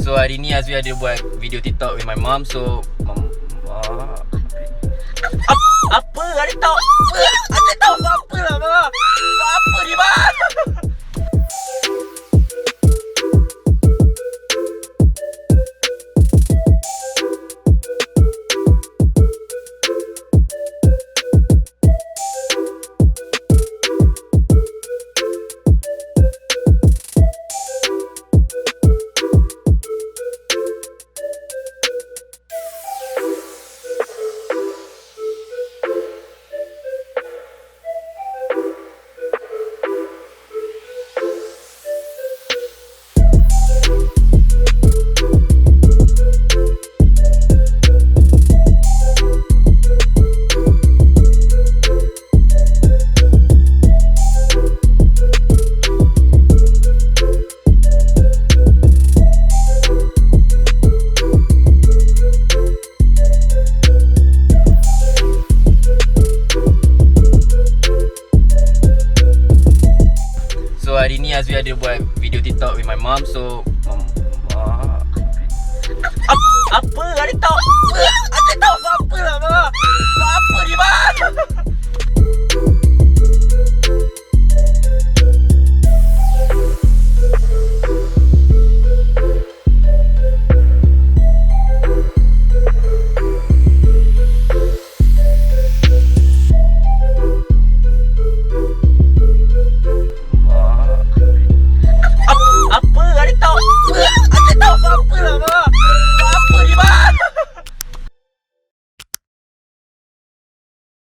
So hari ni Azwi ada buat video TikTok with my mom. So apa? Ada tahu apa? Ada tahu apa lah bang? Apa ni bang? Hari ni Azwi ada buat video TikTok with my mom. So apa? Ada tahu apa? Ada tahu apa lah bang? Apa ni bang?